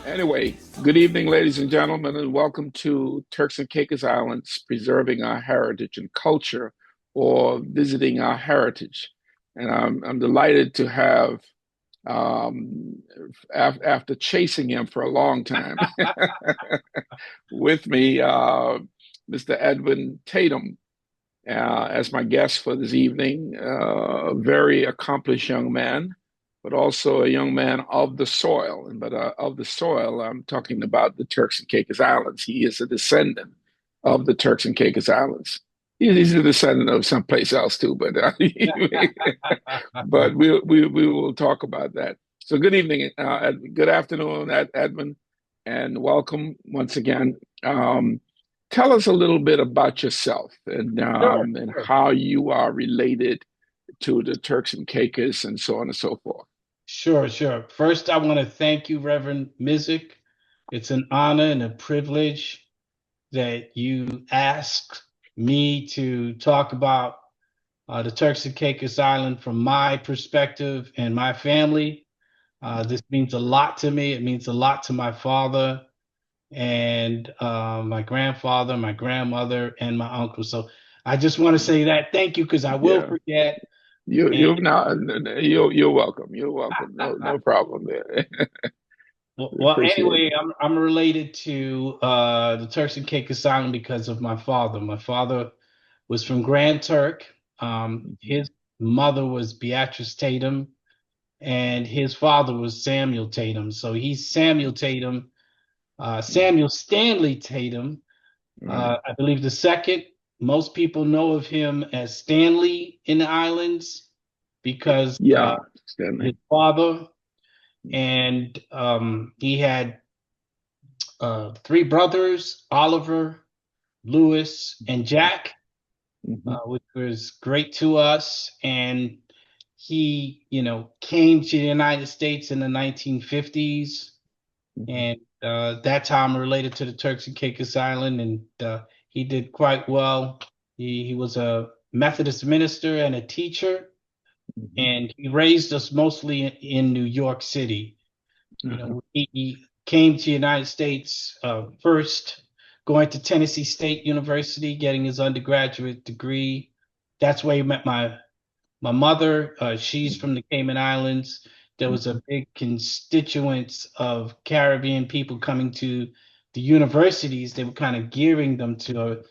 Anyway, good evening, ladies and gentlemen, and welcome to Turks and Caicos Islands, preserving our heritage and culture, or visiting our heritage. And I'm delighted to have, after chasing him for a long time, with me, Mr. Edwin Tatem, as my guest for this evening. A very accomplished young man, but also a young man of the soil. And but of the soil, I'm talking about the Turks and Caicos Islands. He is a descendant of the Turks and Caicos Islands. He's a descendant of someplace else too, but but we will talk about that. So good evening, good afternoon, Edmund, and welcome once again. Tell us a little bit about yourself Sure, and sure, how you are related to the Turks and Caicos and so on and so forth. sure. First, I want to thank you, Reverend Mizik. It's an honor and a privilege that you asked me to talk about the Turks and Caicos Island from my perspective and my family. This means a lot to me. It means a lot to my father and my grandfather, my grandmother, and my uncle. So I just want to say that thank you because I will Yeah, forget. And you're welcome. You're welcome. No problem there. We Well, appreciate anyway, it. I'm related to the Turks and Caicos Island because of my father. My father was from Grand Turk. Mhm. His mother was Beatrice Tatum, and his father was Samuel Tatum. So he's Samuel Tatum, Samuel Stanley Tatum. Right. I believe the second. Most people know of him as Stanley in the islands because Yeah, his Stanley. father and he had three brothers, Oliver, Lewis, and Jack, Hmm. which was great to us. And he, came to the United States in the 1950s, Hmm. and that time related to the Turks and Caicos Island, and he did quite well. He was a Methodist minister and a teacher, Hmm. and he raised us mostly in New York City. Uh-huh. He came to the United States first, going to Tennessee State University, getting his undergraduate degree. That's where he met my mother. She's from the Cayman Islands. There was a Hmm. big constituents of Caribbean people coming to the universities. They were kind of gearing them to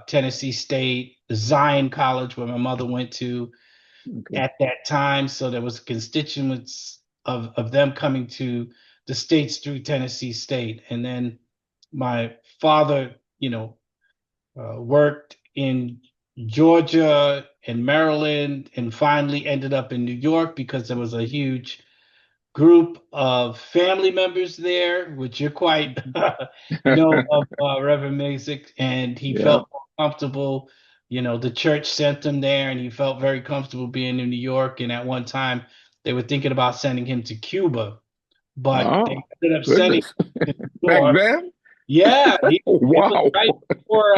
Tennessee State, Zion College, where my mother went to Okay. at that time. So there was constituents of them coming to the states through Tennessee State. And then my father, worked in Georgia and Maryland and finally ended up in New York because there was a huge group of family members there, which you're quite know of Reverend Masick, and he Yeah. felt more comfortable. The church sent him there, and he felt very comfortable being in New York. And at one time, they were thinking about sending him to Cuba, but they Oh, ended up sending goodness. him to New Back York. then? Yeah, it was Wow. right before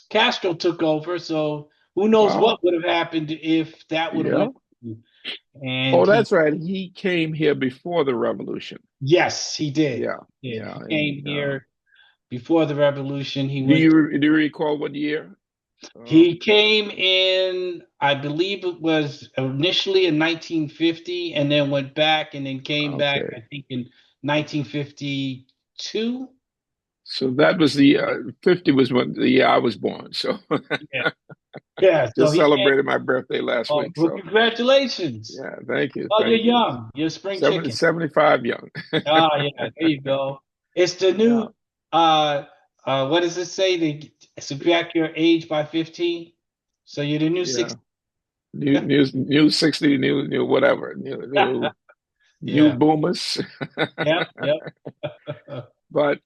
Castro took over, so who knows what Wow. would have happened if that would have Yeah. went. And Oh, he that's right. He came here before the revolution. Yes, he did. Yeah. He did. Yeah. He And came here before the revolution. do you recall what year? He came in, I believe it was initially in 1950 and then went back and then came back, I Okay. think in 1952. So that was 50 was when the year I was born. So Yeah. Yeah. So just he came. celebrated my birthday last Oh, week. well, So congratulations. yeah, thank you. Oh, you're Thank you. young. You're spring 70, chicken. 75 young. Ah, yeah, there you go. It's the Yeah. new what does it say? They subtract your age by 15. So you're the new Yeah. 60. New 60, new whatever, new Yeah. boomers. Yep. Yep. But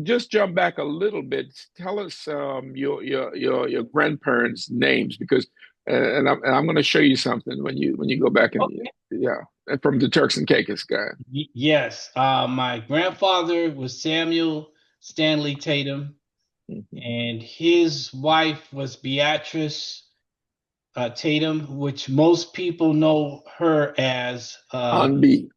just jump back a little bit. Tell us your grandparents' names because and I'm going to show you something when you go back and Okay. yeah, from the Turks and Caicos guy. Yes. My grandfather was Samuel Stanley Tatum, Mhm. and his wife was Beatrice Tatum, which most people know her as On B.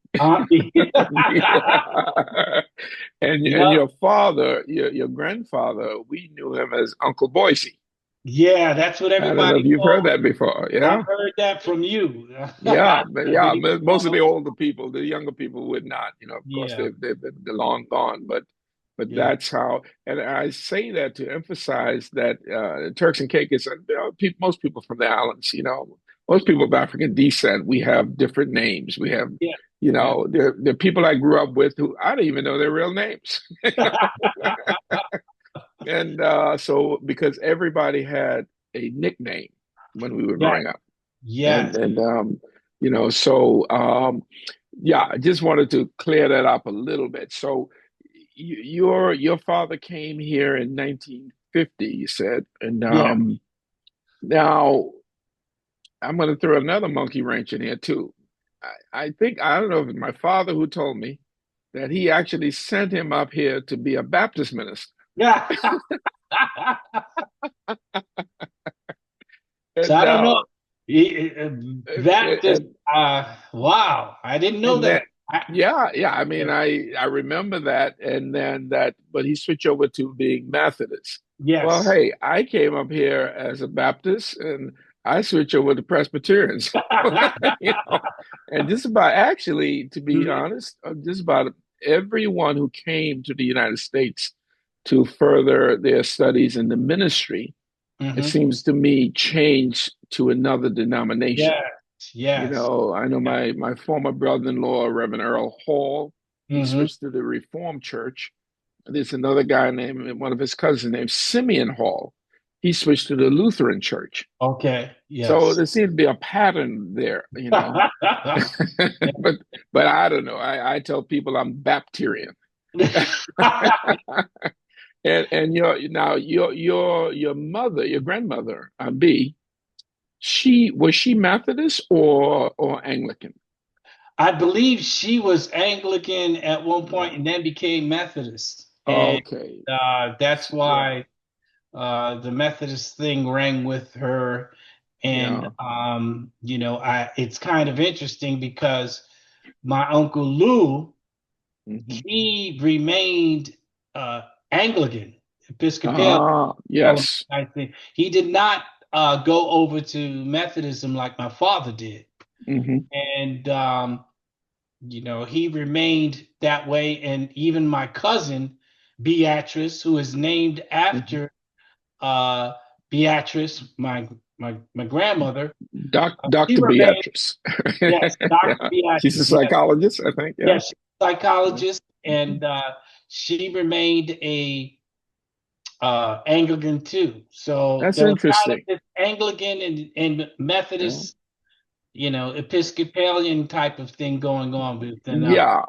And Yep. your father, your grandfather, we knew him as Uncle Boise. Yeah, that's what I don't know everybody if you've heard calls that me. before. I've Yeah. heard that from you. Yeah, but Did yeah, he most of the call? older people, the younger people would not, of course Yeah, they've been long gone, but yeah, that's how, and I say that to emphasize that Turks and Caicos, most people from the islands, most people of African descent, we have different names. We have, yeah, yeah. there are people I grew up with who I don't even know their real names. And so because everybody had a nickname when we were Yes, growing up. yes, And yeah, I just wanted to clear that up a little bit. So your father came here in 1950, you said, and yeah. now I'm going to throw another monkey wrench in here too. I think I don't know if it's my father who told me that he actually sent him up here to be a Baptist minister. Yeah. So And I don't know. That just and wow, I didn't know And that. then, I, yeah. I yeah. mean, I remember that, and then but he switched over to being Methodist. Well, Yes. hey, I came up here as a Baptist, and I switched over to Presbyterians. you know, and just about actually, to be Mhm, honest, just about everyone who came to the United States to further their studies in the ministry, it mhm. seems to me, changed to another denomination. Yes, yes. I know Yeah. my former brother-in-law, Reverend Earl Hall, he Hmm. switched to the Reformed Church. There's another guy named one of his cousins named Simeon Hall. He switched to the Lutheran Church. Okay. So Yes. there seems to be a pattern there. but but I don't know. I tell people I'm Baptirian. And your mother, your grandmother, B, she Methodist or Anglican? I believe she was Anglican at one point Yeah. and then became Methodist. And Okay. that's Yeah. why the Methodist thing rang with her. And Yeah. it's kind of interesting because my Uncle Lou, Hmm. he remained uh, Anglican, Episcopalian. Ah, yes. I think he did not go over to Methodism like my father did. Hmm. And he remained that way. And even my cousin, Beatrice, who is named Hmm. after uh, Beatrice, my grandmother, she Dr. remained, Beatrice. yes, Dr. Yeah. She's a Beatrice, yes, psychologist, I think. Yeah. yes, she's a Yeah. psychologist, Hmm. and she remained a Anglican too. So That's there was kind of interesting. this Anglican and Yeah. Methodist, Episcopalian type of thing going on within us. Yeah.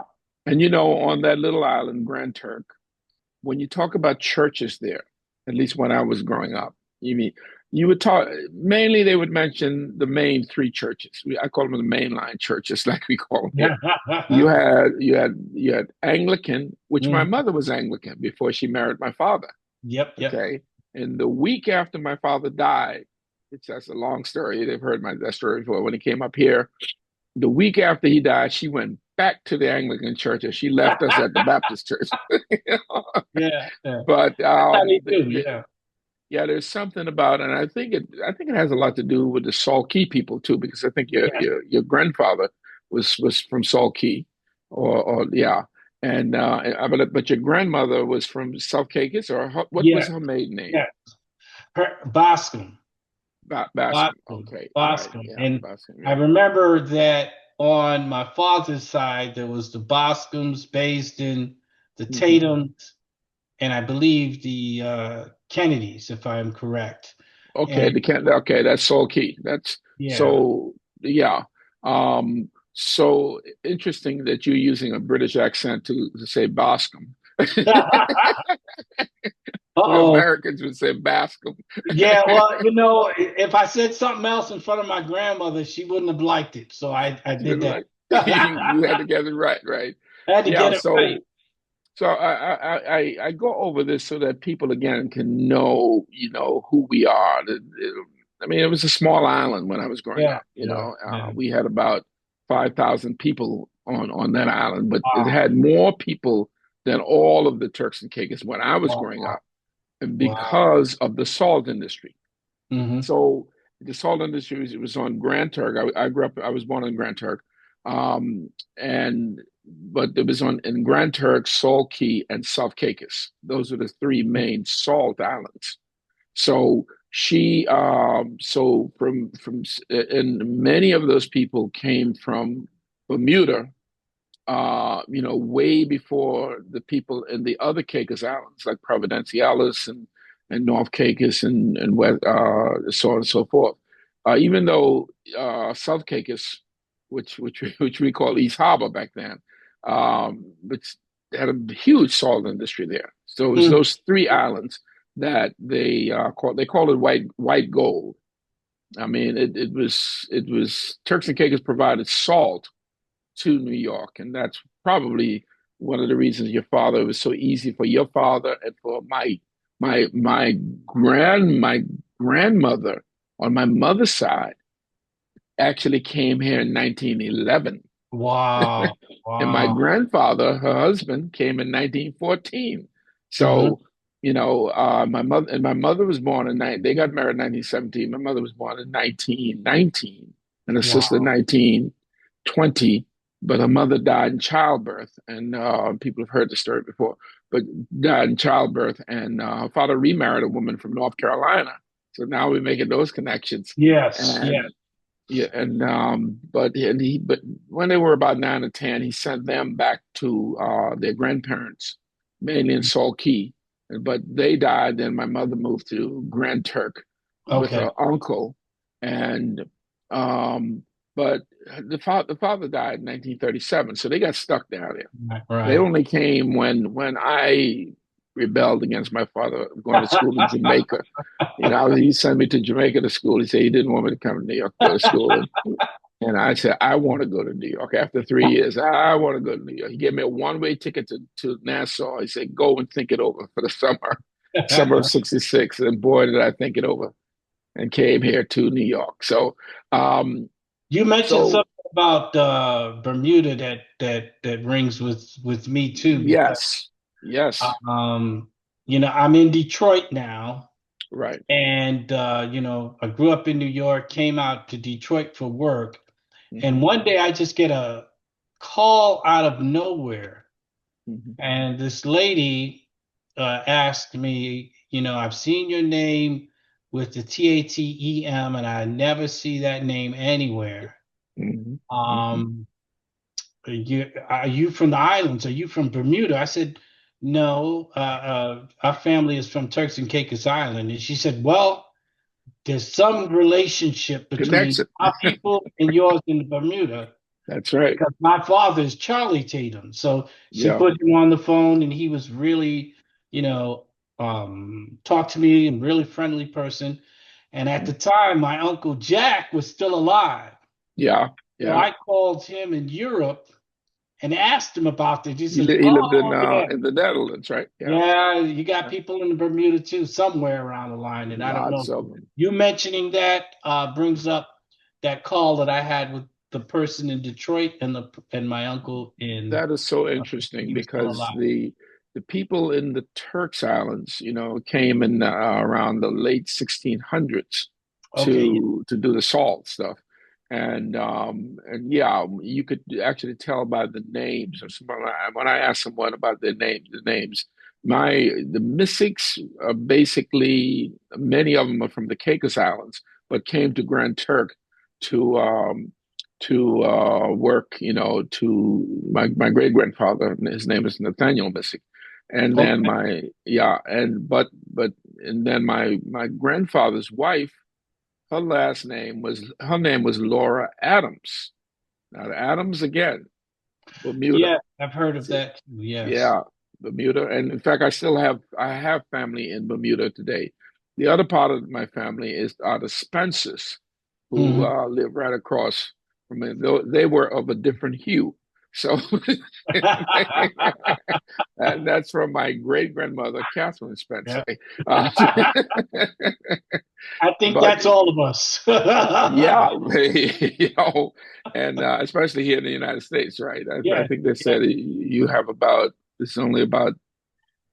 And on that little island, Grand Turk, when you talk about churches there, at least when I was growing up, you would talk mainly they would mention the main three churches. I call them the mainline churches, like we call them here. You had Anglican, which my Mhm. mother was Anglican before she married my father. Yep, yep. Okay, and the week after my father died, that's a long story. They've heard that story before. When he came up here, the week after he died, she went back to the Anglican church and she left us at the Baptist church. you know? Yeah, yeah. But That's how they do. Yeah, yeah, there's something about, and I think it has a lot to do with the Salt Key people too, because I think your yeah, your grandfather was from Salt Key, or yeah, and but your grandmother was from South Caicos, or what yeah, was her maiden name? yeah. Boscombe, Bascom. Boscombe, Okay, right, Boscombe. yeah, And Bascom. I Yeah. remember that on my father's side, there was the Boscombes, Basden, the Hmm. Tatums, and I believe the Kennedys, if I'm correct. Okay, And the can okay, that's Salt Key. That's yeah. so yeah. So interesting that you're using a British accent to say Bascom. We Uh-oh. Americans would say Bascom. Yeah, well, if I said something else in front of my grandmother, she wouldn't have liked it. So I You did know, that. like you I had to get it right, right? had to Yeah. get it right. So I go over this so that people again can know, who we are. I mean, it was a small island when I was growing Yeah, up. yeah, yeah. We had about 5,000 people on that island, but it Wow. had more people than all of the Turks and Caicos when I was growing Wow. up, and Wow. because of the salt industry. Hmm. So the salt industry was on Grand Turk. I grew up. I was born in Grand Turk, and but it was on in Grand Turk, Salt Key, and South Caicos. Those are the three main salt islands. So so and many of those people came from Bermuda, way before the people in the other Caicos Islands, like Providenciales and North Caicos and West, so on and so forth. Even though South Caicos, which we call East Harbor back then, which had a huge salt industry there. So it was Mm. those three islands that they called it white gold. I mean, it was Turks and Caicos provided salt to New York, and that's probably one of the reasons your father, it was so easy for your father and for my grandmother on my mother's side actually came here in 1911. Wow. And my Wow. grandfather, her husband, came in 1914. Hmm. So, my mother was born they got married in 1917. My mother was born in 1919 and her sister Wow. 1920. But her mother died in childbirth. And people have heard the story before, but died in childbirth. And her father remarried a woman from North Carolina. So now we're making those connections. Yes. Yes. And yeah, but when they were about 9 or 10, he sent them back to their grandparents, mainly in Salt Key. But they died. Then my mother moved to Grand Turk with Okay. her uncle, and um, but the father died in 1937, so they got stuck down there. Right. They Right. only came when I rebelled against my father going to school in Jamaica. He sent me to Jamaica to school. He said he didn't want me to come to New York to go to school. And I said, I want to go to New York. After 3 years, I want to go to New York. He gave me a one-way ticket to Nassau. He said, go and think it over for the summer of 66. And boy, did I think it over and came here to New York. Um, You mentioned so something about Bermuda that rings with me too because yes, yes, um, I'm in Detroit now, right. and I grew up in New York, came out to Detroit for work, and Hmm. one day I just get a call out of nowhere, Hmm. and this lady asked me, I've seen your name with the Tatem, and I never see that name anywhere. Hmm. Hmm. Um, are you from the islands? Are you from Bermuda? I said, no, our family is from Turks and Caicos Island. And she said, well, there's some relationship between Connection. our people and yours in Bermuda That's right. because my father is Charlie Tatum. So she Yeah. put him on the phone and he was really, talked to me and really friendly person. And at the time, my uncle Jack was still alive. Yeah. So Yeah. I called him in Europe and asked him about this. He says, He lived "Oh yeah, in the Netherlands, right? Yeah. yeah, you got Yeah. people in Bermuda too, somewhere around the line." And I don't know. Lots of them. You mentioning that brings up that call that I had with the person in Detroit and my uncle in. That is so interesting He was still because alive. the people in the Turks Islands, came in around the late 1600s Okay. to do the salt stuff, and yeah, you could actually tell by the names of someone. When I asked someone about the names, the Mystics are basically many of them are from the Caicos Islands, but came to Grand Turk to work, to my great grandfather. His name is Nathaniel Missick, and then Okay. my yeah, and then my grandfather's wife, her name was Laura Adams. Now Adams again, Bermuda. Yeah, I've heard of So, that too. Yes. yeah, Bermuda, and in fact, I have family in Bermuda today. The other part of my family are the Spencers, who Hmm. live right across from me. They were of a different hue. So and that's from my great grandmother, Catherine Spencer. Yeah. Uh, I think but that's all of us. yeah, and especially here in the United States, right? I Yeah, think they yeah, said you have about it's only about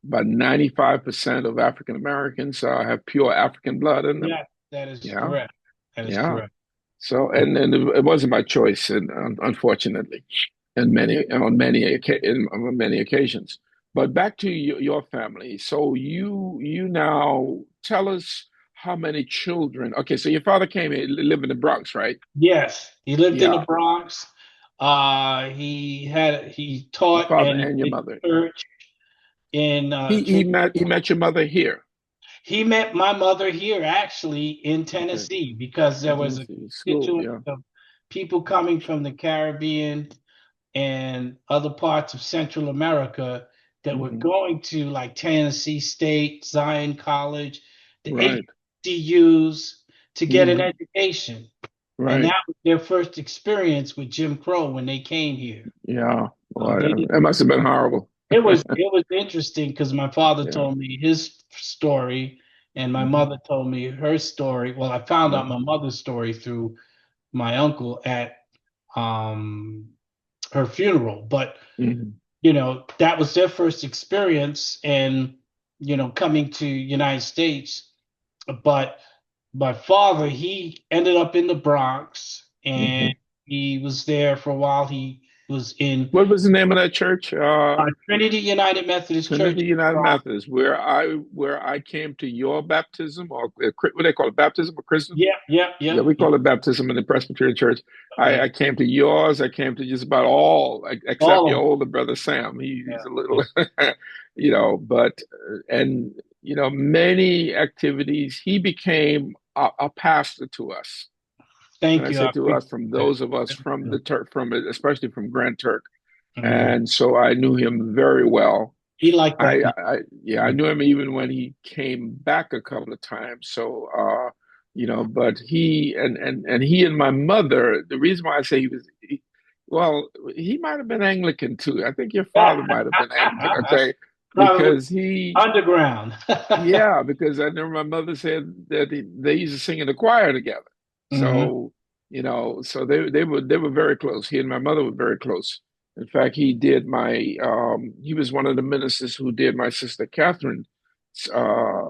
95% of African Americans have pure African blood in them. yeah, that is Yeah, correct. That is yeah. correct. So, and it wasn't by choice, and unfortunately, in on many occasions. But back to your family. So you now tell us how many children. Okay, so your father came here, live in the Bronx, right? Yes, he lived in the Yeah, Bronx. He your taught father and he and your did mother. Yeah, church in he Trinity. met your mother here. He met my mother here actually in Okay, Tennessee because there in was a Tennessee school. constituent Yeah. of people coming from the Caribbean and other parts of Central America that were Hmm. going to like Tennessee State, Zion College, the Right. HBCUs to get an Hmm. education. And Right. that was their first experience with Jim Crow when they came here. Yeah. Boy, They did. that must have been horrible. It was interesting because my father Yeah. told me his story and my Hmm. mother told me her story. Well, I found out Yeah. my mother's story through my uncle at um, her funeral. But Hmm. that was their first experience and coming to United States. But my father, he ended up in the Bronx and Hmm. he was there for a while. He was in What was the name of that church? Trinity United Methodist Church Trinity in the United Bronx. Methodist, where I came to your baptism, or what they call it, baptism or christening. Yep, yep, Yeah, yep, we yep, call it baptism in the Presbyterian Church. I yep. came to yours. I came to just about all, except All your of older brother Sam. He's them. a Yeah, little, but and many activities. He became a pastor to us. When I thank you. say I to appreciate us, from that. those of us from Yeah. the Turk, from especially from Grand Turk, Mhm. and so I knew him very well. He liked that. Yeah, I Mhm. knew him even when he came back a couple of times. So, but he and my mother, the reason why I say well, he might have been Anglican too. I think your father might have been Anglican, okay? Probably Because underground. yeah, because I remember my mother said that they used to sing in the choir together. Hmm. So, so they were very close. He and my mother were very close. In fact, he was one of the ministers who did my sister Catherine's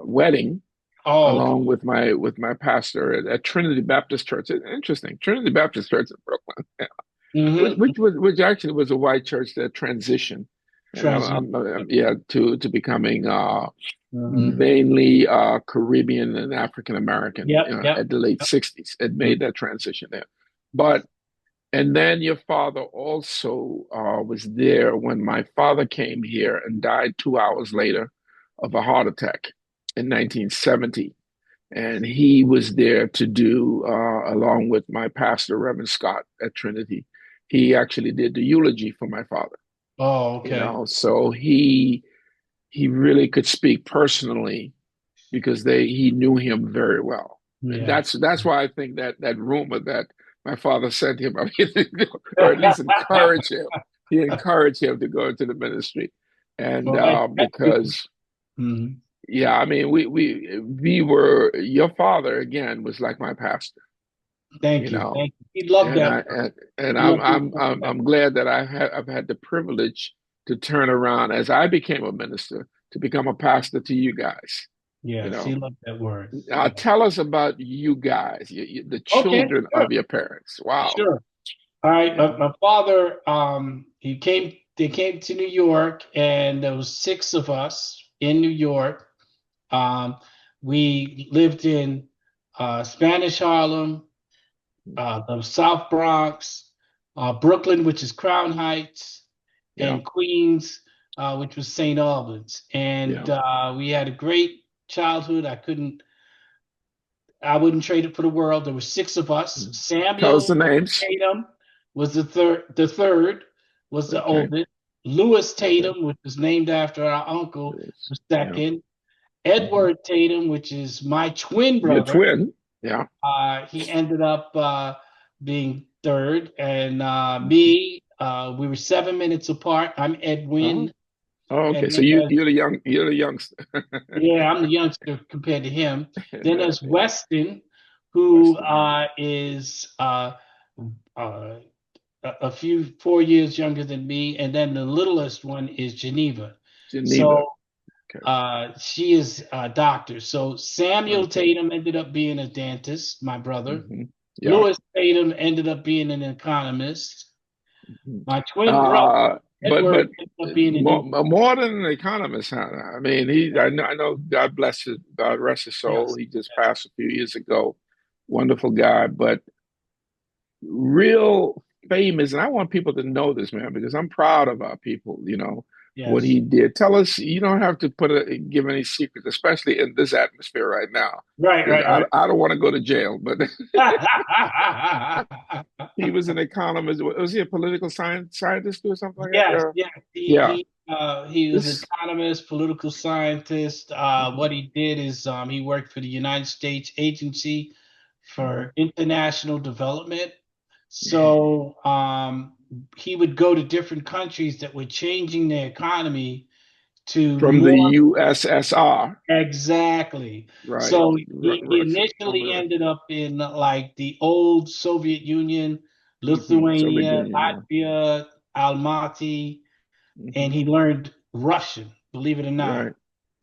wedding Oh, okay. along with my pastor at Trinity Baptist Church. Interesting, Trinity Baptist Church in Brooklyn, Hmm. which actually was a white church that transitioned, and Transition. yeah, to becoming Hmm. mainly Caribbean and African American, Yep, yep. at the late Yep. 60s. It made that transition there. But, and then your father also was there when my father came here and died 2 hours later of a heart attack in 1970. And he was there to do, along with my pastor, Reverend Scott at Trinity. He actually did the eulogy for my father, Oh, okay. so he really could speak personally because he knew him very well. And Yeah. that's why I think that rumor that my father sent him, I mean, or at least encourage him. He encouraged him to go into the ministry, and Well, that's good. because Mhm. yeah, I mean, we were your father again was like my pastor, you Thank you. know, Thank you. He loved and that I word. and He loved I'm that. glad that I've had the privilege to turn around as I became a minister to become a pastor to you guys. You Yes, he know, loved that word. tell us about you guys, the Okay, children sure, of your parents. Wow. sure. All right, Yeah. my father, they came to New York, and there was six of us in New York. Um, we lived in Spanish Harlem, the South Bronx, Brooklyn, which is Crown Heights, Yeah. and Queens, which was St. Albans. And Yeah. we had a great childhood. I wouldn't trade it for the world. There were six of us. Mm. Tell us the Samuel names. Tatum was the third. The third was the Okay. oldest. Lewis Okay. Tatum, which was named after our uncle, Yes. was Yeah. second. Hmm. Edward Tatum, which is my twin Your brother, twin. Yeah. he ended up being third, and me. We were 7 minutes apart. I'm Oh, Edwin, oh, okay. and So then you're the youngster. yeah, I'm the youngster compared to him. Then there's Yeah, Weston, who Western, yeah. is uh, a few 4 years younger than me, and then the littlest one is Geneva. Geneva. So Okay. she is a doctor. So Samuel Okay. Tatum ended up being a dentist, my brother. Yeah. Lewis Tatum ended up being an economist. Mhm. My twin brother, But Edward, ended up being an more than an economist, huh? I mean, I know, God bless his, God rest his soul. yes, He just yes, passed a few years ago. Wonderful guy, but real famous. And I want people to know this, man, because I'm proud of our people, what yes. he did. Tell us, you don't have to give any secrets, especially in this atmosphere right now, Right, because right, right. I don't want to go to jail, but he was an economist. Was he a political scientist or something like that? Yes, yes. Yeah. He was an This. economist, political scientist. What Mhm, he did is he worked for the United States Agency mhm, for International Development. mhm. So he would go to different countries that were changing their economy to From the more. USSR, Exactly. right? So he Russia, initially formerly ended up in like the old Soviet Union, Soviet Lithuania, Union. Yeah. Latvia, Almaty, and Hmm. he learned Russian, believe it or not. Right.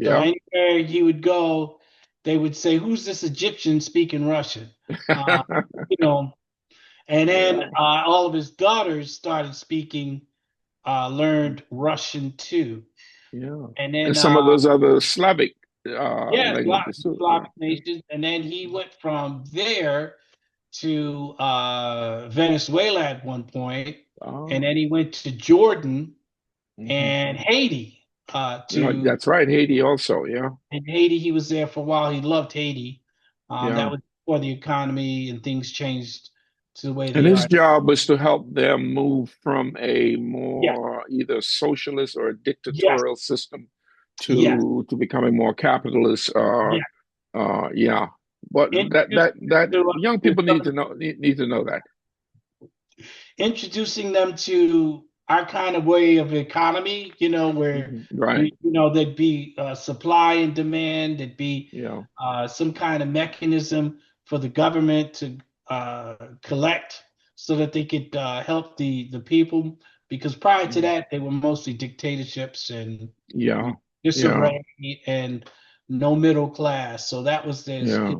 So Yeah. anywhere he would go, they would say, "Who's this Egyptian speaking Russian?" Uh, you know, and then Yeah. all of his daughters started speaking, learned Russian too. Yeah. And And then some of those other Slavic yeah, languages too. Yeah. Slavic Yeah. nations. And then he went from there to Venezuela at one point, and Oh. then he went to Jordan Hmm. and Haiti. That's right. Haiti also. Yeah. In Haiti, he was there for a while. He loved Haiti. That Yeah. was before the economy and things changed to the way And they his are. job was to help them move from a Yes, more either socialist or yes, dictatorial system yes, to becoming more capitalist. yes. Yeah, but Introducing that them young to people some need to know that. introducing them to our kind of way of economy, where Right. there'd be supply and demand, there'd be Yeah. some kind of mechanism for the government to collect so that they could help the people. Because prior to Mm. that, they were mostly dictatorships and Yeah. Yeah. disarray and no middle class. So that was their, Yeah.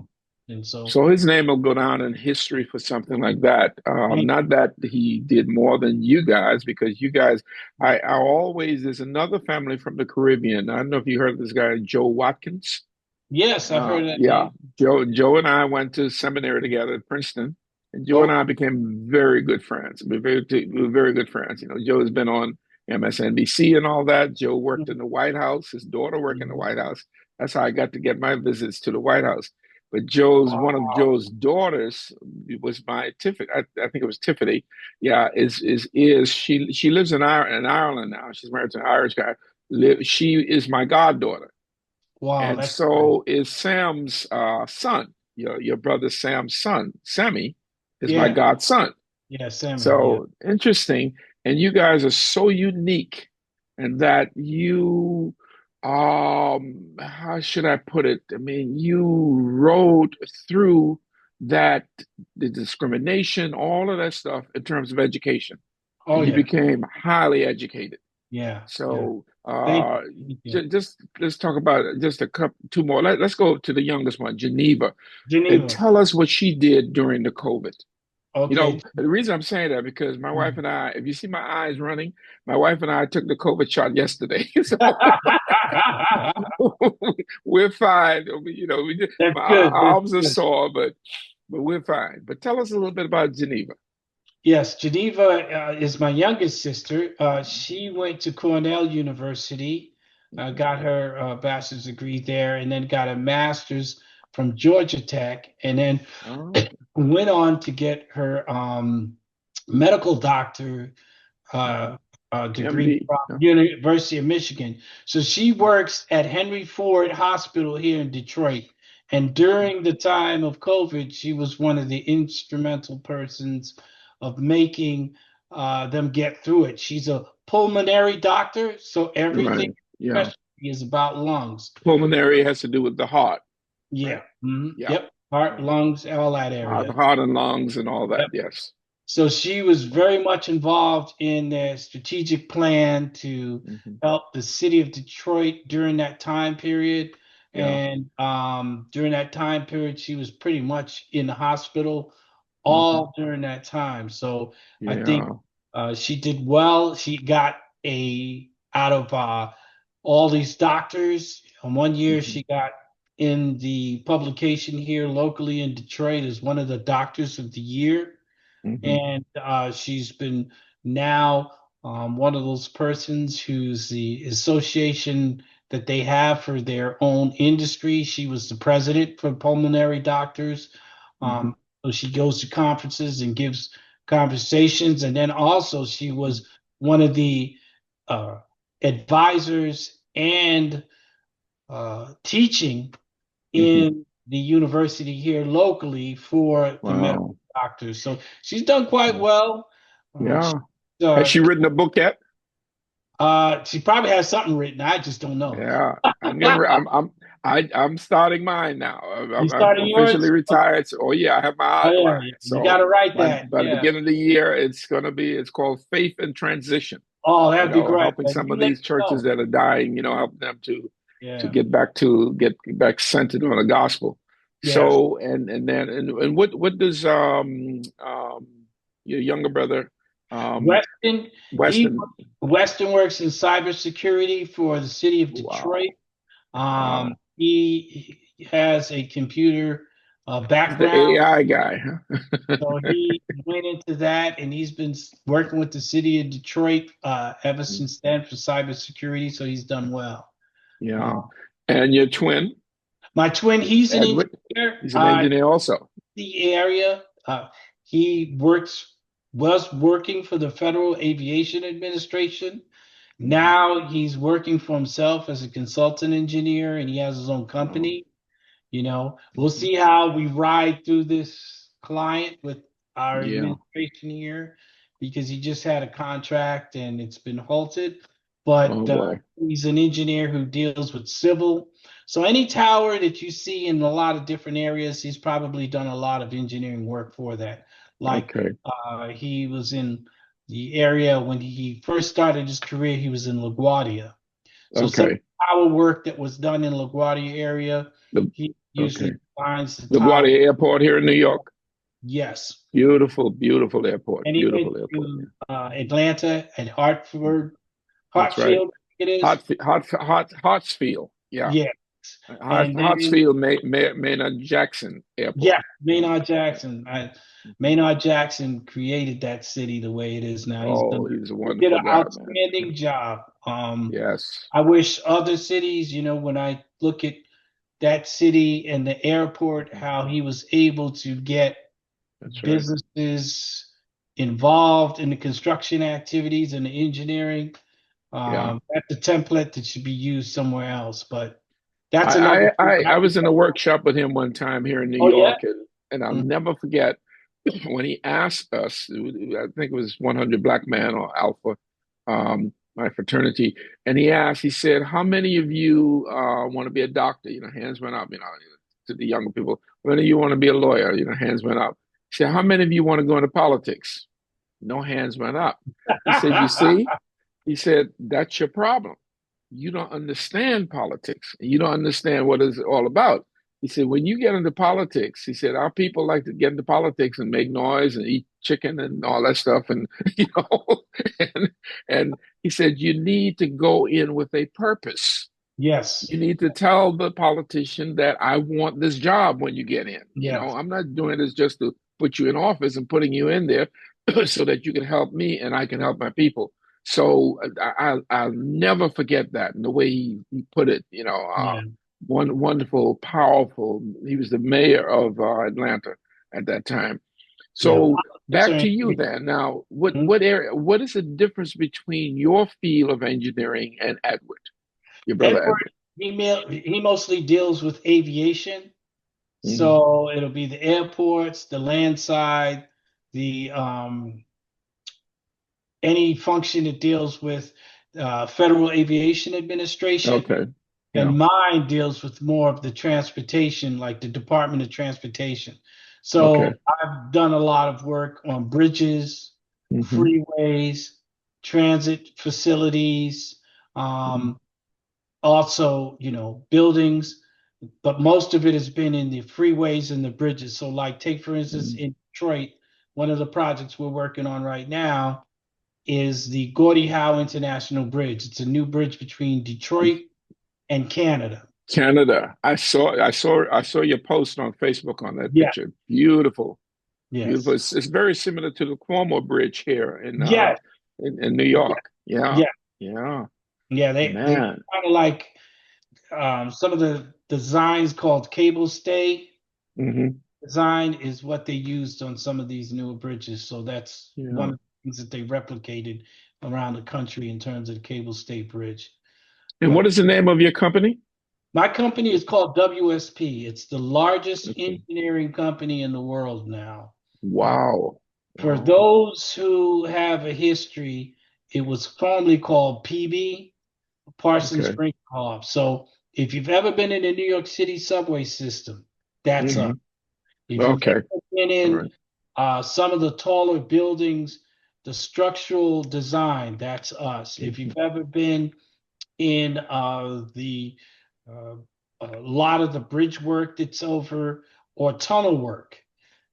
and so So his name will go down in history for something like that. thank Not that he did more than you guys, because you guys, I always, there's another family from the Caribbean. I don't know if you heard of this guy, Joe Watkins. yes, I've heard of that Yeah, name. Joe and I went to seminary together at Princeton, and Joe and Okay. I became very good friends. We were very good friends. Joe has been on MSNBC and all that. Joe worked in the White House. His daughter worked in the Mhm. White House. That's how I got to get my visits to the White House. But one of Wow. Joe's daughters was my Tiffany. I think it was Tiffany. Yeah, is she lives in Ireland now. She's married to an Irish guy. She is my goddaughter. Wow, And that's great. so is Sam's son, your brother Sam's son, Sammy, is my Yeah, godson. yeah, Sammy. Yeah. So interesting. And you guys are so unique and that you, how should I put it? I mean, you rode through that, the discrimination, all of that stuff in terms of education. Oh And you yeah, became highly educated. yeah, yeah. So Thank you. Thank you. just let's talk about just a couple, two more. Let's go to the youngest one, Geneva, and Geneva. tell us what she did during the COVID. Okay. The reason I'm saying that because my wife and I, if you see my eyes running, my wife and I took the COVID shot yesterday, so we're fine. That's My good. That's arms are good. sore, but we're fine. But tell us a little bit about Geneva. Yes, Geneva is my youngest sister. She went to Cornell University, got her bachelor's degree there, and then got a master's from Georgia Tech, and then Oh, went on to get her medical doctor mhm. degree MD. from University of Michigan. So she works at Henry Ford Hospital here in Detroit. And during the time of COVID, she was one of the instrumental persons of making them get through it. She's a pulmonary doctor, so everything Right. Yeah. specialty is about lungs. Pulmonary has to do with the heart, right? Yeah. Yeah. Yep. Heart, Yeah. lungs, all that Heart, area. heart and lungs and all that. Yep. Yes. So she was very much involved in the strategic plan to Hmm. help the city of Detroit during that time period. Yeah. And during that time period, she was pretty much in the hospital Hmm. all during that time. So I think Yeah. she did well. She got out of all these doctors. And one year, Hmm. she got in the publication here locally in Detroit as one of the doctors of the year, Hmm. and she's been now one of those persons who's the association that they have for their own industry. She was the president for pulmonary doctors. Hmm. So she goes to conferences and gives conversations, and then also she was one of the uh, advisors and teaching Hmm. in the university here locally for the medical Wow. doctors. So she's done quite well. She, Yeah. Has uh, she written a book yet? she probably has something written. I just don't know. Yeah. I never. I'm starting mine now. You I'm starting officially yours? retired. So, oh yeah, I have my Oh outline. yeah, you got So to write by that. by the Yeah. beginning of the year, it's gonna be. It's called Faith and Transition. Oh, that'd be great. Helping And some you of let these me churches know. that are dying, help them to Yeah. get back centered on the gospel. Yes. So and then and what does your younger brother um Weston, he Weston? Weston works in cybersecurity for the city of Detroit. Wow, wow, He has a computer he's the background, AI guy, huh? so he went into that, and he's been working with the city of Detroit ever since then for cybersecurity. So he's done well. Yeah, Uh, and your twin my twin, he's an Edward, engineer. he's an engineer also. The area. He was working for the Federal Aviation Administration. Mhm. Now he's working for himself as a consultant engineer, and he has his own Wow. company. We'll Mhm. see how we ride through this client with our Yeah. administration here, because he just had a contract and it's been halted. But Oh boy. he's an engineer who deals with civil. So any tower that you see in a lot of different areas, he's probably done a lot of engineering work for that. Like Okay. he was in the area when he first started his career, he was in LaGuardia. So some Okay. power work that was done in LaGuardia area, The, he okay. usually finds the tower. LaGuardia Airport here in New York. Yes. Beautiful, beautiful airport. And he went Beautiful airport. Yeah. to Atlanta and Hartford, That's right. Hartfield, it is. Hartsfield. Yeah. Yes. And then, Hartsfield, Maynard Jackson Airport. yeah, Yeah. Maynard Yeah. Jackson. Mhm. Maynard Jackson created that city the way it is now. Oh, he's a He did wonderful an guy, man. Yeah. outstanding job. Yes. I wish other cities, when I look at that city and the airport, Mhm. how he was able to get That's right. businesses involved in the construction activities and the engineering. Yeah. That's a template that should be used somewhere else. But that's another thing. I was in a workshop with him one time here in New Oh yeah. York, and I'll Mm. never forget when he asked us, I think it was 100 Black Man or Alpha, my fraternity, and he said, how many of you want to be a doctor? Hands went up, to the younger people. How many of you want to be a lawyer? Hands went up. He said, how many of you want to go into politics? No hands went up. He said, you see? He said, that's your problem. You don't understand politics. You don't understand what it's all about. He said, when you get into politics, he said, our people like to get into politics and make noise and eat chicken and all that stuff. And, and, and he said, you need to go in with a purpose. Yes. You need to tell the politician that I want this job when you get in. Yes. I'm not doing this just to put you in office and putting you in there so that you can help me and I can help my people. So I'll never forget that and the way he put it. Yeah. One wonderful, powerful. He was the mayor of Atlanta at that time. Yeah. So Politics back are to you then. Now, Mhm. what is the difference between your field of engineering and Edward, your brother Edward, Edward? he mostly deals with aviation. Hmm. So it'll be the airports, the land side, the any function that deals with Federal Aviation Administration, Okay. Yeah. and mine deals with more of the transportation, like the Department of Transportation. Okay. So I've done a lot of work on bridges, Hmm. freeways, transit facilities, um, also, buildings, but most of it has been in the freeways and the bridges. So, like, take for instance, Hmm. in Detroit, one of the projects we're working on right now is the Gordie Howe International Bridge. It's a new bridge between Detroit and Canada. Canada. I saw your post on Facebook on that Yeah, picture. Beautiful. Beautiful. yes, It's very similar to the Cuomo Bridge here yes, in New yeah, York. Yeah. yeah, Yeah. yeah. They Man. kind of like some of the designs called cable stay Hmm. design is what they used on some of these newer bridges. So that's one Yeah. of the things that they replicated around the country in terms of the cable stay bridge. And what But is the name of your company? my company is called WSP. It's the largest Okay. engineering company in the world now. Uh, Wow. for Wow. those who have a history, it was formerly called PB, Parsons Okay. Brinckerhoff. So if you've ever been in the New York City subway system, that's us. Hmm. If you've Okay. ever been All in right. some of the taller buildings, the structural design, that's us. If Hmm. you've ever been in the uh, a lot of the bridge work that's over or tunnel work.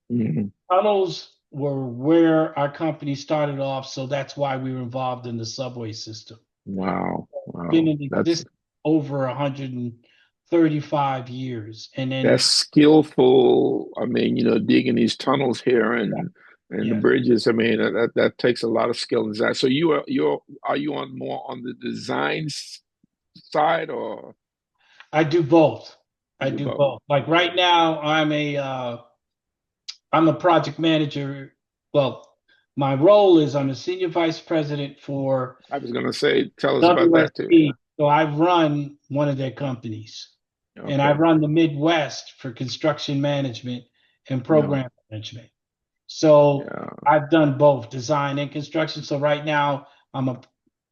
Hmm. Tunnels were where our company started off, so that's why we were involved in the subway system. Wow. Been Wow. in existence over 135 years, and then That's skillful. I mean, digging these tunnels here yeah, and the yeah, bridges. I mean, that takes a lot of skill and design. So are you on more on the side or I do both. you I do do both? both. Like right now, I'm a project manager. Well, my role is I'm a senior vice president for I was gonna say, tell us about that too. WSP. So I run one of their companies, and I Okay. run the Midwest for construction management and Yeah. program management. So Yeah. I've done both design and construction. So right now I'm a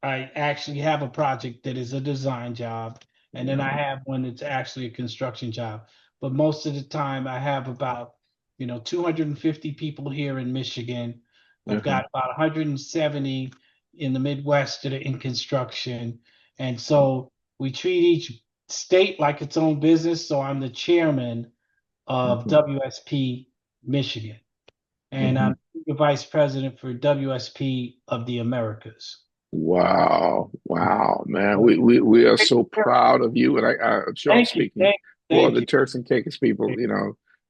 I actually have a project that is a design job, and then I Yeah. have one that's actually a construction job. But most of the time I have about, 250 people here in Michigan. I've Uh-huh. got about 170 in the Midwest that are in construction. And so we treat each state like its own business. So I'm the chairman of Hmm. WSP Michigan, and Hmm. I'm the vice president for WSP of the Americas. Wow. Wow, man. We are so proud of you. And I'm sure I'm Thank you, speaking for thank the you. Turks and Caicos people,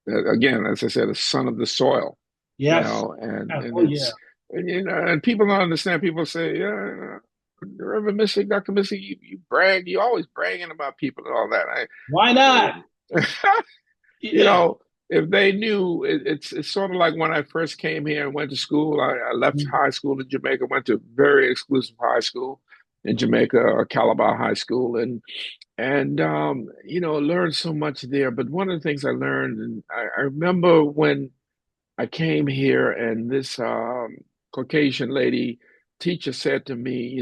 that, again, as I said, a son of the soil, Yes. and Oh yeah. it's, and people don't understand. People say, yeah, Reverend Mystic, Dr. Mystic, you brag, you always bragging about people and all that. Why not? you Yeah. know, if they knew, it's sort of like when I first came here and went to school. I left high school in Jamaica, went to a very exclusive high school in Jamaica, Calabar High School, and learned so much there. But one of the things I learned, and I remember when I came here, and this Caucasian lady teacher said to me,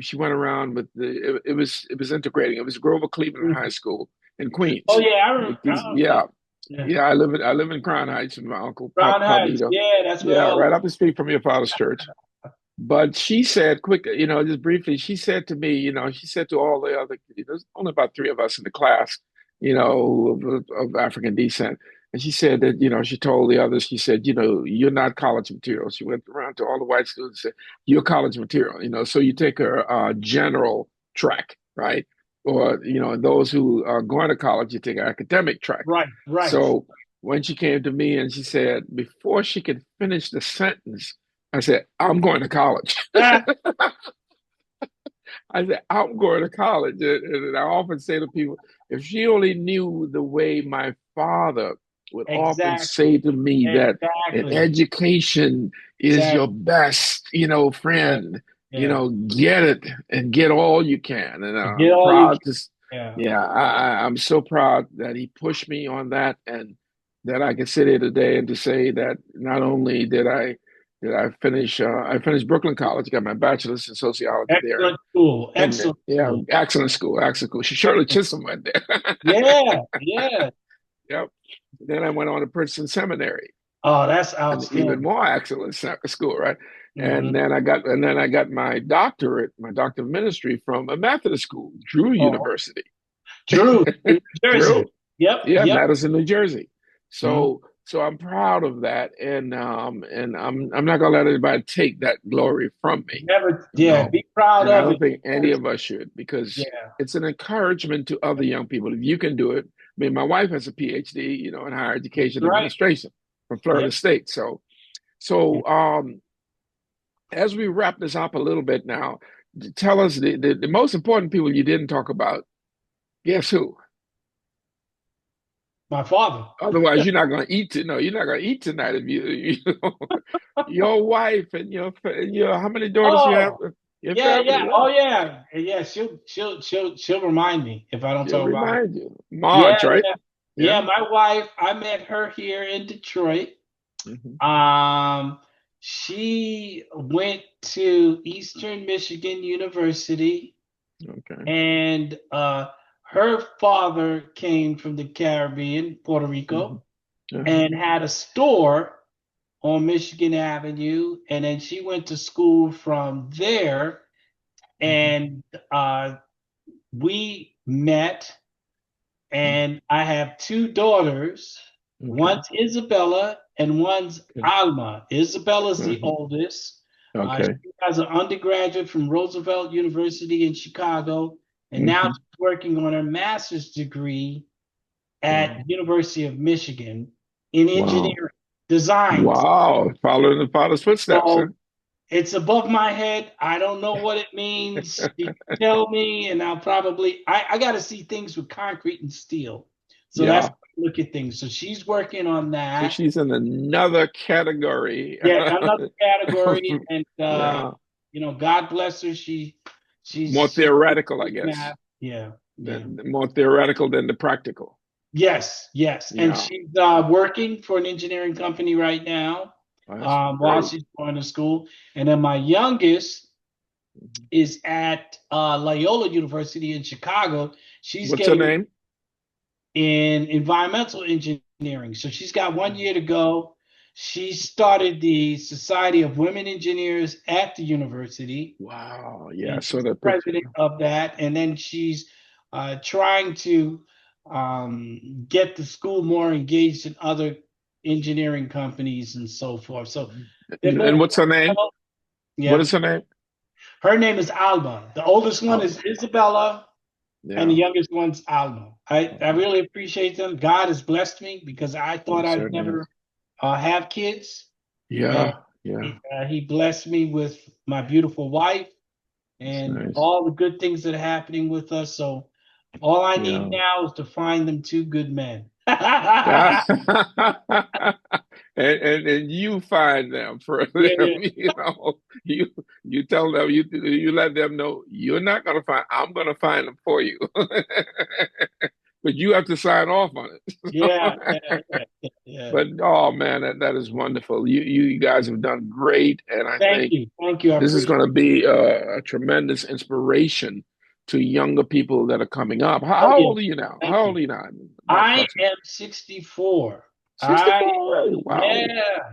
she went around with it was integrating. It was Grover Cleveland High Mhm. School in Oh Queens. yeah, okay. Yeah, Yeah. yeah, I live in Crown Heights, and my uncle Brown Pop Heights. Carlito. Yeah, that's where Yeah, all. right up the street from your father's church. But she said, quick, just briefly, she said to me, she said to all the other, there's only about three of us in the class, of African descent. And she said that, she told the others, she said, you're not college material. She went around to all the white students and said, you're college material, so you take a general track, right? Or, those who are going to college, you take an academic track. Right, right. So when she came to me and she said, before she could finish the sentence, I said, I'm going to college. Ah, I said, I'm going to college. And I often say to people, if she only knew the way my father would often exactly. say to me that an Exactly. education is your Exactly. best, Yeah. friend, Yeah. get it and get all you can. And Get I'm all you can. proud to, Yeah. yeah, I'm so proud that he pushed me on that and that I can sit here today and to say that not only did I I finished Brooklyn College, got my bachelor's in sociology there, Excellent school. and Excellent yeah, school. excellent school, excellent school. Shirley Excellent. Chisholm went there. Yeah, yeah. Yep. Then I went on to Princeton Seminary, Oh, that's an even outstanding. more excellent school, right? Hmm. And then I got my doctorate of ministry from a Methodist school, Drew Oh, University. Drew, New Jersey. Drew, Yep, yeah, yep. Madison, New Jersey. Mhm. So I'm proud of that, and I'm not gonna let anybody take that glory from me, Never, you yeah, know. be proud And I of don't it. think any Because, of us should, because yeah, it's an encouragement to other young people. If you can do it, I mean, my wife has a PhD, in higher education right. administration from Yep. Florida State. So as we wrap this up a little bit now, tell us the most important people you didn't talk about. Guess who? My father. Otherwise, you're not going to eat. No, you're not going to eat tonight if you know, your wife and your how many daughters you have? Oh, Your yeah, yeah. family, yeah. Oh, yeah, yeah. She'll remind me if I don't She'll talk about it. remind you. Yeah, March, right? yeah, yeah. Yeah. My wife, I met her here in Detroit. Hmm. Um, she went to Eastern Michigan University, Okay. and her father came from the Caribbean, Puerto Hmm. Rico, Uh-huh. and had a store on Michigan Avenue. And then she went to school from there, Hmm. and we met. And I have two daughters. Okay. One's Isabella and one's Okay. Alma. Isabella's the Uh-huh. oldest. Okay. She has an undergraduate from Roosevelt University in Chicago, and now Hmm. she's working on her master's degree at Wow. University of Michigan in Wow. engineering designs. Wow. Following the father's footsteps, huh? So it's above my head. I don't know what it means. You tell me, and I got to see things with concrete and steel. So that's Yeah. how I look at things. So she's working on So that. she's in another category. Yeah, another category, and Yeah. God bless her. More She's theoretical, I good guess. math. Yeah, yeah. More theoretical than the practical. Yes, yes. And Yeah. she's working for an engineering company right now Oh, that's while great. she's going to school. And then my youngest Mhm. is at Loyola University in Chicago. She's What's her getting name? in environmental engineering. So she's got 1 year to Mhm. go. She started the Society of Women Engineers at the university, Wow. Yeah, I and saw she's the that picture. president of that. And then she's trying to get the school more engaged in other engineering companies and so forth. So Mhm. they're And both, what's her name? What yeah. is her name? Her name is Alba. The oldest one is Alma. Isabella, and the Yeah. youngest one's Alma. I Wow. really appreciate them. God has blessed me because I He thought I'd certainly never is. have kids, and Yeah. Yeah. he blessed me with my beautiful wife That's and nice. all the good things that are happening with us. So all I need Yeah. now is to find them two good men. Yeah. Yeah, And you find them for yeah. them, you you tell them you let them know you're not gonna find I'm gonna find them for you. But you have to sign off on Yeah, yeah, it. yeah, yeah. But oh man, that is wonderful. You guys have done great, and I Thank think you, thank you. I this is appreciate going to it. be a tremendous inspiration to younger people that are coming up. Oh How yeah, old are you now? thank How you. old are you now? I Approximately am 64. I 64 already. Wow.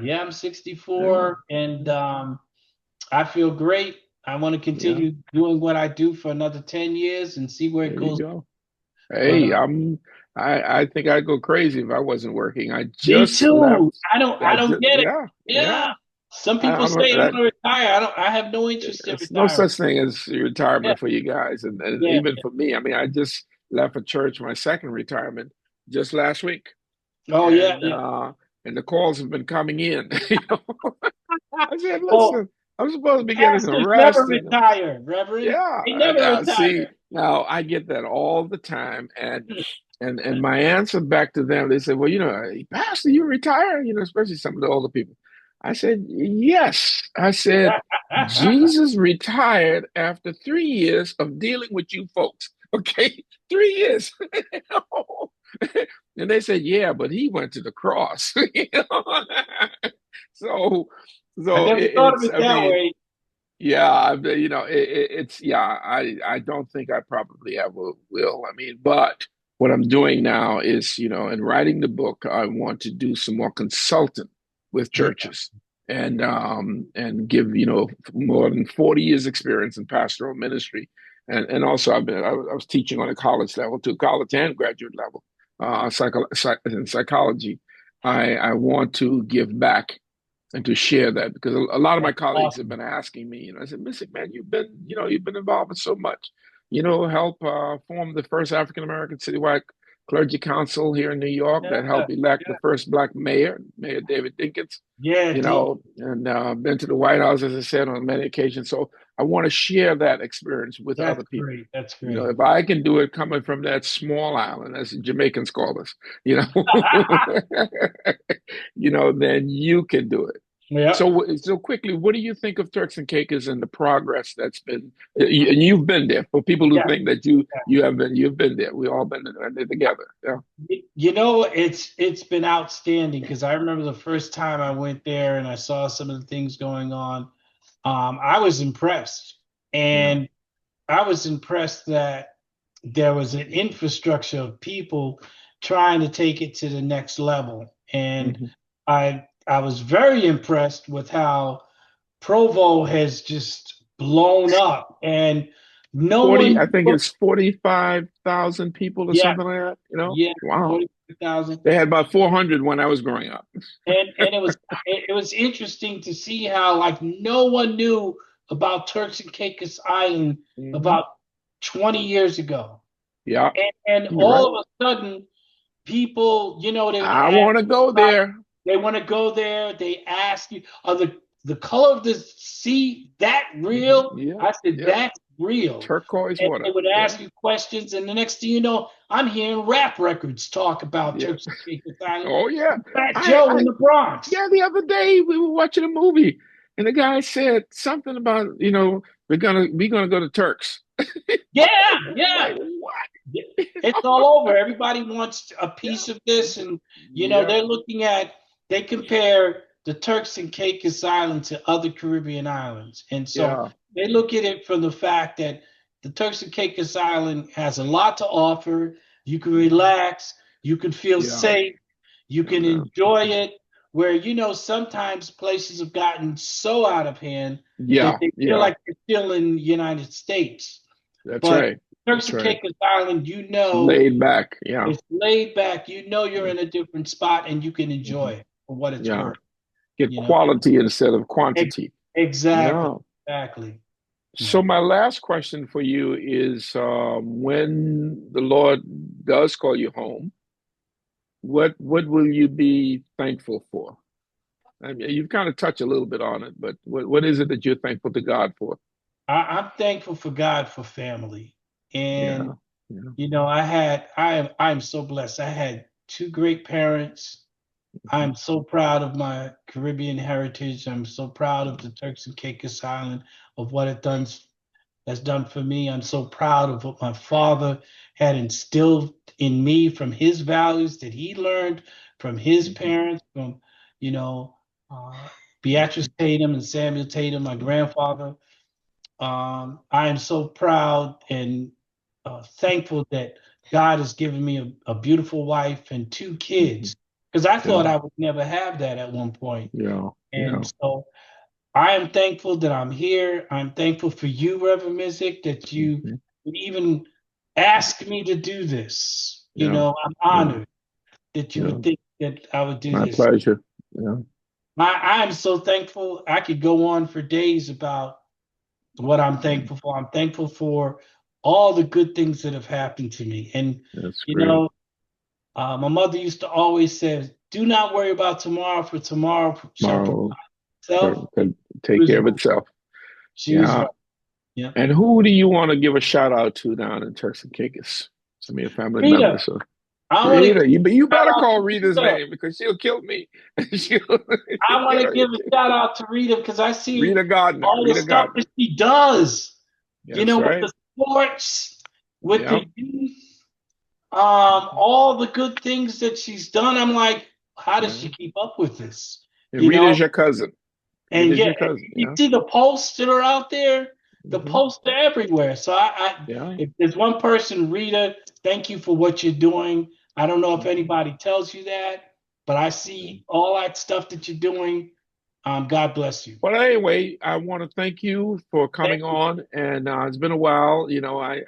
yeah, I'm Yeah. 64, and I feel great. I want to Yeah. continue doing what I do for another 10 years and see where it There you goes. go. But Hey, I think I'd go crazy if I wasn't working. I me just too. left. I I don't just get it. yeah, yeah. Yeah. Some people I'm say I'm that gonna retire. I have no interest in It's no retiring. such thing as Yeah, retirement for you guys, and yeah, even yeah. for me. I mean, I just left a church, my second retirement, just last week, Oh yeah, and yeah. uh, and the calls have been coming in. I said, Well, listen, I'm supposed to be getting some pastors never rest, and retire, Reverend. yeah, They never now see, retire. now I get that all the time, and my answer back to them, they said, well, Pastor, you retire, especially some of the older people. I said, yes. I said, Jesus retired after 3 years of dealing with you folks. Okay, 3 years. And they said, yeah, but he went to the cross. So I So never thought of it's, it I that mean, way. yeah, it's, yeah, I don't think I probably ever will. I mean, but what I'm doing now is, in writing the book, I want to do some more consulting with Yeah, churches and give, more than 40 years experience in pastoral ministry. And also I was teaching on a college level too, college and graduate level, in psychology. I want to give back and to share that because a lot of my that's colleagues have awesome. been asking me, I said, Mystic, man, you've been involved in so much, help form the first African American citywide clergy council here in New York Yeah, that helped elect the yeah, first black mayor, Mayor David Dinkins, yeah, D. and been to the White House, as I said, on many occasions. So I want to share that experience with other That's people. great. That's great. If I can do it coming from that small island, as the Jamaicans call us, you know, then you can do it. Yeah, So quickly, what do you think of Turks and Caicos and the progress that's been? And you've been there. For people who yeah. think that you've been there. We all been there together. Yeah. You know, it's been outstanding because I remember the first time I went there and I saw some of the things going on. I was impressed, Yeah. and I was impressed that there was an infrastructure of people trying to take it to the next level. And Hmm. I was very impressed with how Provo has just blown up, and no 40, one, I think it's 45,000 people or yeah, something like that. yeah, Wow. 40,000. They had about 400 when I was growing up. And it was interesting to see how like no one knew about Turks and Caicos Island Hmm. about 20 years ago. Yeah, And you're right. all of a sudden, people, they would I ask want to go about, there. they want to go there. They ask you, are the color of the sea that Hmm. real? Yeah, I said, yeah. that's real. Turquoise And water. they would Yeah, ask you questions, and the next thing you know, I'm hearing rap records talk about yeah. Turks and Caicos Island. Oh yeah. Fat I Joe in I the Bronx. Yeah, the other day we were watching a movie and the guy said something about, we're gonna go to Turks. Yeah, I'm like, yeah. what? It's all over. Everybody wants a Yeah. piece of this, and Yeah. they're looking at. They compare the Turks and Caicos Island to other Caribbean islands, and so Yeah. they look at it from the fact that the Turks and Caicos Island has a lot to offer. You can relax, you can feel Yeah. safe, you can Yeah. enjoy it. Where sometimes places have gotten so out of hand that Yeah. they feel Yeah. like they're still in the United States. That's But right. Turks That's and right. Caicos Island, It's laid back. Yeah. it's laid back. You're Yeah. in a different spot and you can enjoy Mhm. it for what it's Yeah. worth. Get You know, quality instead of Ex- quantity. exactly, Yeah. exactly. So Yeah. my last question for you is, when the Lord does call you home, what will you be thankful for? I mean, you've kind of touched a little bit on it, but what is it that you're thankful to God for? I'm thankful for God for family, and Yeah, yeah. I'm so blessed. I had two great parents. Mhm. I'm so proud of my Caribbean heritage. I'm so proud of the Turks and Caicos Island of what it done has done for me. I'm so proud of what my father had instilled in me from his values that he learned from his Mhm. parents, from, you know, uh, Beatrice Mhm. Tatum and Samuel Tatum, my grandfather. I am so proud and thankful that God has given me a beautiful wife and two Mhm. kids because I Yeah, thought I would never have that at one point. yeah, yeah. And so I am thankful that I'm here. I'm thankful for you, Reverend Mizik, that you Mhm. would even ask me to do this. Yeah, I'm yeah, honored that you yeah. would think that I would do My this. pleasure. Yeah. I am so thankful. I could go on for days about what I'm thankful for. I'm thankful for all the good things that have happened to me. And, That's you great. know, my mother used to always say, do not worry about tomorrow, for tomorrow shall provide Tomorrow itself. can She take was care of right. itself. She was Yeah. right. Yeah. And who do you want to give a shout out to down in Turks and Caicos? Some of your family Rita, members. Or I want to give Rita, you a shout better out call to Rita's Rita. name because she'll kill me. she'll, I want get to her, give a shout out to Rita because I see Rita Gardner. all the Rita stuff Gardner. that she does. That's With right. the sports, with Yeah. the youth, all the good things that she's done. I'm like, how does Yeah. she keep up with this? And You know, Rita's your cousin. It And is yeah, your cousin. you Yeah. see the posts that are out there. The Hmm. posts are everywhere. So Yeah. if there's one person, Rita, thank you for what you're doing. I don't know if Mhm. anybody tells you that, but I see all that stuff that you're doing. God bless you. Well, anyway, I want to thank you for Thank coming you. on, and it's been a while. I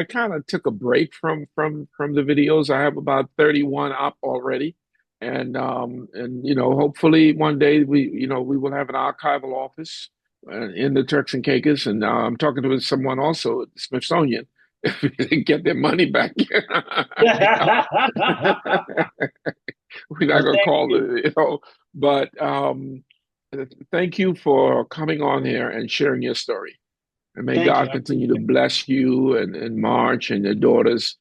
kind of took a break from the videos. I have about 31 up already, and hopefully one day we will have an archival office in the Turks and Caicos, and I'm talking to someone also at the Smithsonian if they get their money back. We're not Well, gonna thank call you. it, but thank you for coming on here and sharing your story. And may Thank you. God I continue to appreciate it. bless you and March and your daughters